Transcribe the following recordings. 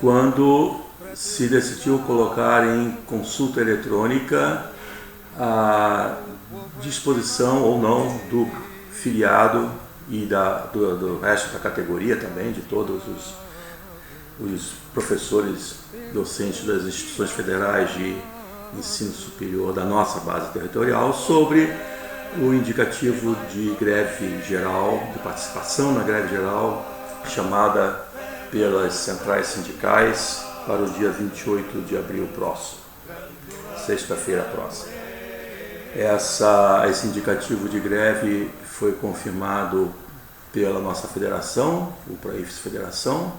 quando se decidiu colocar em consulta eletrônica a disposição ou não do filiado e do resto da categoria também, de todos os professores docentes das instituições federais de ensino superior da nossa base territorial, sobre o indicativo de greve geral, de participação na greve geral, chamada pelas centrais sindicais para o dia 28 de abril próximo, sexta-feira próxima. Esse indicativo de greve foi confirmado pela nossa federação, o Proifes Federação,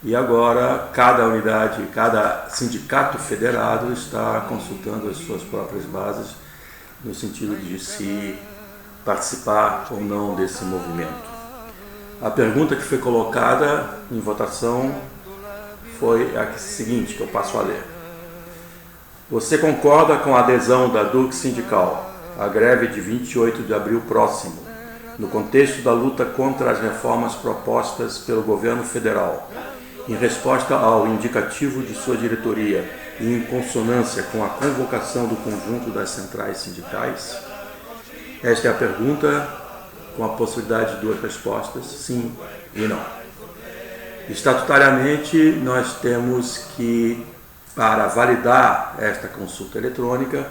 e agora cada unidade, cada sindicato federado está consultando as suas próprias bases no sentido de se participar ou não desse movimento. A pergunta que foi colocada em votação foi a seguinte, que eu passo a ler. Você concorda com a adesão da DUC sindical à greve de 28 de abril próximo, no contexto da luta contra as reformas propostas pelo governo federal, em resposta ao indicativo de sua diretoria e em consonância com a convocação do conjunto das centrais sindicais? Esta é a pergunta, com a possibilidade de duas respostas, sim e não. Estatutariamente, nós temos que, para validar esta consulta eletrônica,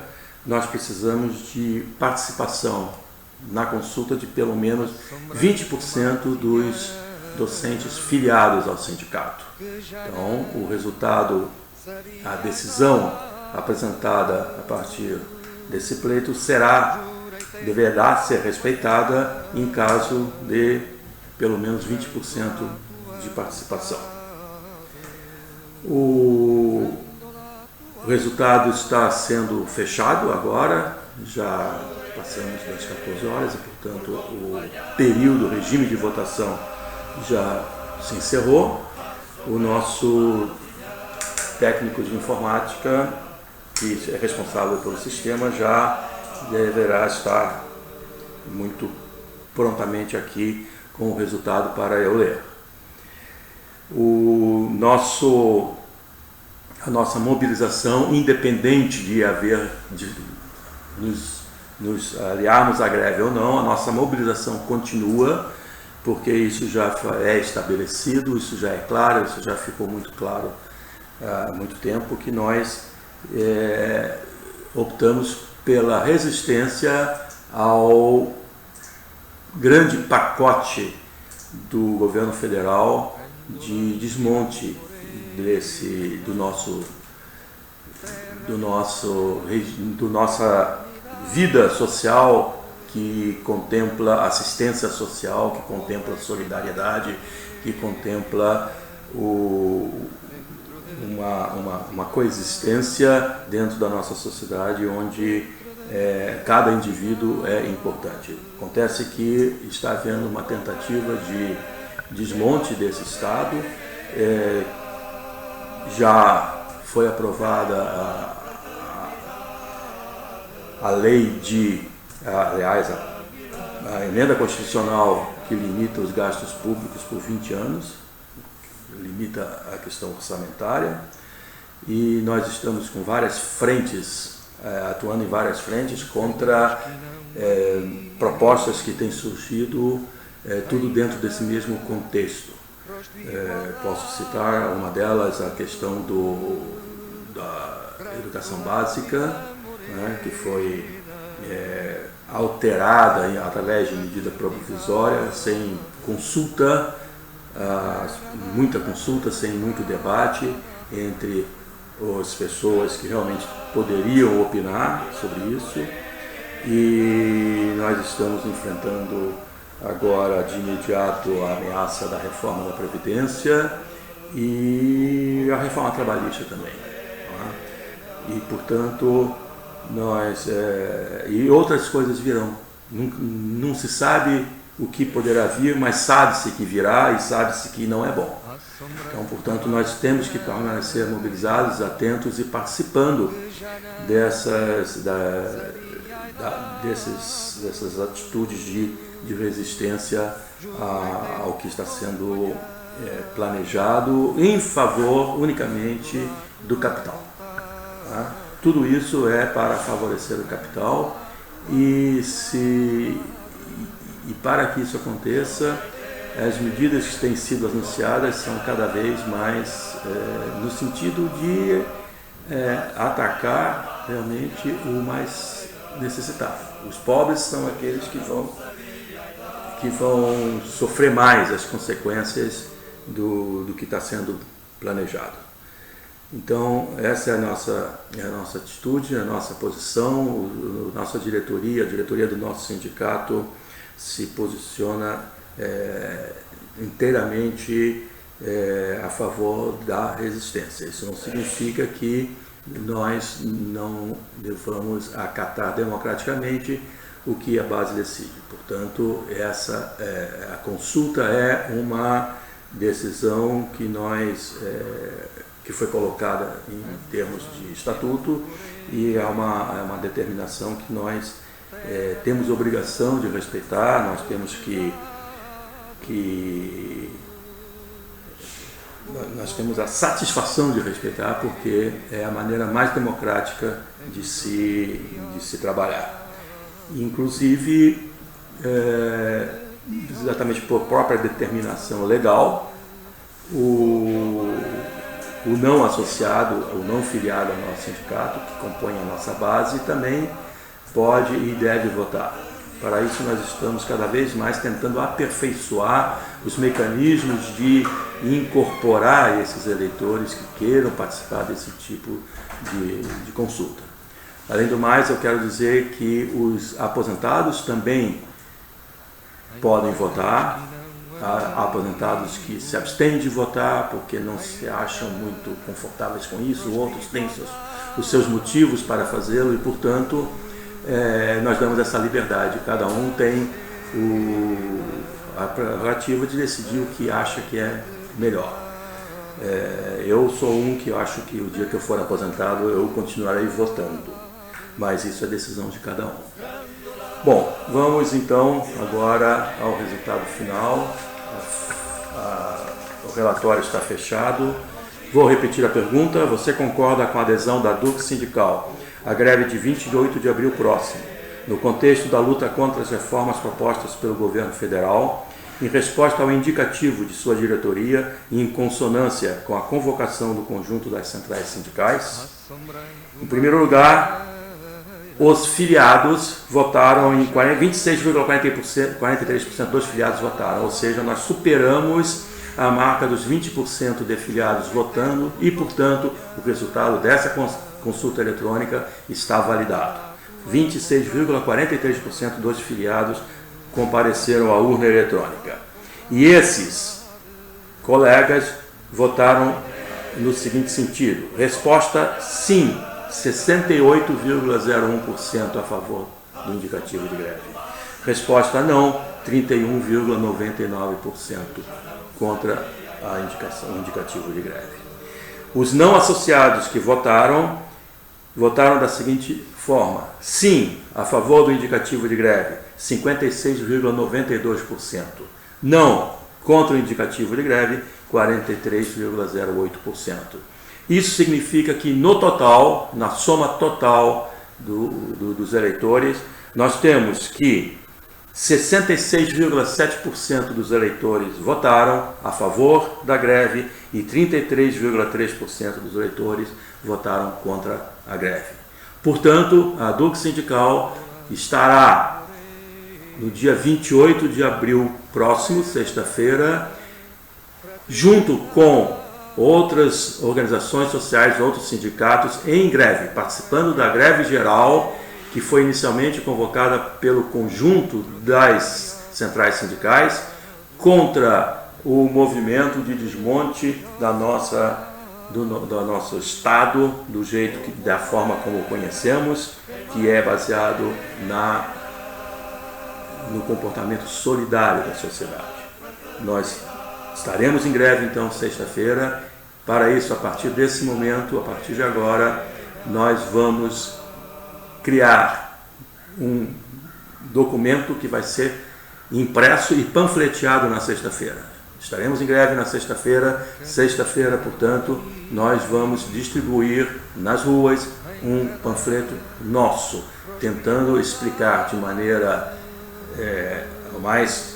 nós precisamos de participação na consulta de pelo menos 20% dos docentes filiados ao sindicato. Então, o resultado, a decisão apresentada a partir desse pleito deverá ser respeitada em caso de pelo menos 20% de participação. O resultado está sendo fechado agora, já passamos das 14 horas e, portanto, o regime de votação já se encerrou. O nosso técnico de informática, que é responsável pelo sistema, já deverá estar muito prontamente aqui com o resultado para eu ler. A nossa mobilização, independente de nos aliarmos à greve ou não, a nossa mobilização continua, porque isso já é estabelecido, isso já é claro, isso já ficou muito claro há muito tempo, que nós optamos pela resistência ao grande pacote do governo federal de desmonte do nossa vida social, que contempla assistência social, que contempla solidariedade, que contempla uma coexistência dentro da nossa sociedade onde cada indivíduo é importante. Acontece que está havendo uma tentativa de desmonte desse Estado. Já foi aprovada a lei aliás, a emenda constitucional que limita os gastos públicos por 20 anos, limita a questão orçamentária, e nós estamos com várias frentes, atuando em várias frentes contra propostas que têm surgido, tudo dentro desse mesmo contexto. Posso citar uma delas, a questão da educação básica, né, que foi alterada através de medida provisória, sem consulta, muita consulta, sem muito debate entre as pessoas que realmente poderiam opinar sobre isso. E nós estamos enfrentando agora de imediato a ameaça da reforma da Previdência e a reforma trabalhista também. Tá? E, portanto, e outras coisas virão. Não se sabe o que poderá vir, mas sabe-se que virá e sabe-se que não é bom. Então, portanto, nós temos que permanecer mobilizados, atentos e participando dessas atitudes de resistência ao que está sendo planejado em favor unicamente do capital. Tá? Tudo isso é para favorecer o capital e para que isso aconteça, as medidas que têm sido anunciadas são cada vez mais no sentido de atacar realmente o mais necessitado. Os pobres são aqueles que vão sofrer mais as consequências do que está sendo planejado. Então, essa é a nossa atitude, a nossa posição, nossa diretoria, a diretoria do nosso sindicato se posiciona inteiramente a favor da resistência. Isso não significa que nós não devamos acatar democraticamente o que a base decide. Portanto, a consulta é uma decisão que foi colocada em termos de estatuto e é uma determinação que nós temos obrigação de respeitar, nós temos nós temos a satisfação de respeitar, porque é a maneira mais democrática de se trabalhar. Inclusive, exatamente por própria determinação legal, o não associado, o não filiado ao nosso sindicato, que compõe a nossa base, também pode e deve votar. Para isso, nós estamos cada vez mais tentando aperfeiçoar os mecanismos de incorporar esses eleitores que queiram participar desse tipo de consulta. Além do mais, eu quero dizer que os aposentados também podem votar. Há aposentados que se abstêm de votar porque não se acham muito confortáveis com isso, outros têm os seus motivos para fazê-lo e, portanto, nós damos essa liberdade. Cada um tem a prerrogativa de decidir o que acha que é melhor. Eu sou um que acho que o dia que eu for aposentado eu continuarei votando, mas isso é decisão de cada um. Bom, vamos então agora ao resultado final. O relatório está fechado. Vou repetir a pergunta. Você concorda com a adesão da DUC sindical à greve de 28 de abril próximo, no contexto da luta contra as reformas propostas pelo governo federal, em resposta ao indicativo de sua diretoria e em consonância com a convocação do conjunto das centrais sindicais? Em primeiro lugar, os filiados votaram em 26,43% dos filiados votaram, ou seja, nós superamos a marca dos 20% de filiados votando e, portanto, o resultado dessa consulta eletrônica está validado. 26,43% dos filiados compareceram à urna eletrônica. E esses colegas votaram no seguinte sentido: resposta sim, 68,01% a favor do indicativo de greve. Resposta não, 31,99% contra o indicativo de greve. Os não associados que votaram da seguinte forma: sim, a favor do indicativo de greve, 56,92%. Não, contra o indicativo de greve, 43,08%. Isso significa que no total, na soma total dos eleitores, nós temos que 66,7% dos eleitores votaram a favor da greve e 33,3% dos eleitores votaram contra a greve. Portanto, a DUC sindical estará no dia 28 de abril próximo, sexta-feira, junto com outras organizações sociais, outros sindicatos, em greve, participando da greve geral, que foi inicialmente convocada pelo conjunto das centrais sindicais, contra o movimento de desmonte do nosso Estado, da forma como o conhecemos, que é baseado no comportamento solidário da sociedade. Nós estaremos em greve, então, sexta-feira. Para isso, a partir desse momento, a partir de agora, nós vamos criar um documento que vai ser impresso e panfleteado na sexta-feira. Estaremos em greve na sexta-feira. Sexta-feira, portanto, nós vamos distribuir nas ruas um panfleto nosso, tentando explicar de maneira mais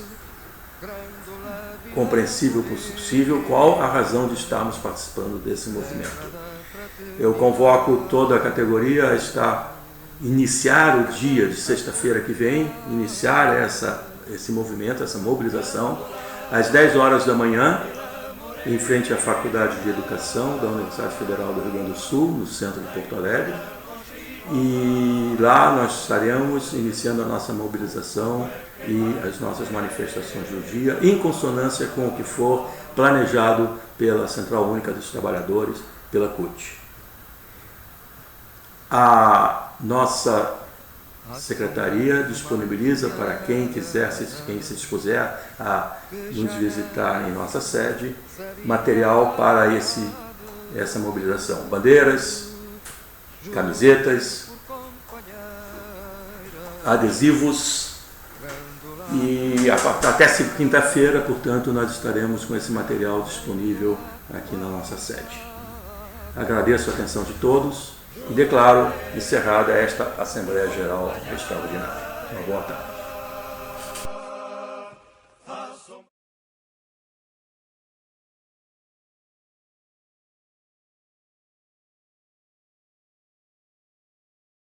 compreensível possível qual a razão de estarmos participando desse movimento. Eu convoco toda a categoria a iniciar o dia de sexta-feira que vem, iniciar esse movimento, essa mobilização, às 10 horas da manhã, em frente à Faculdade de Educação da Universidade Federal do Rio Grande do Sul, no centro de Porto Alegre. E lá nós estaremos iniciando a nossa mobilização e as nossas manifestações do dia, em consonância com o que for planejado pela Central Única dos Trabalhadores, pela CUT. A nossa secretaria disponibiliza para quem quiser, quem se dispuser a nos visitar em nossa sede, material para essa mobilização. Bandeiras, camisetas, adesivos, e até quinta-feira, portanto, nós estaremos com esse material disponível aqui na nossa sede. Agradeço a atenção de todos e declaro encerrada esta Assembleia Geral Extraordinária. Uma boa tarde.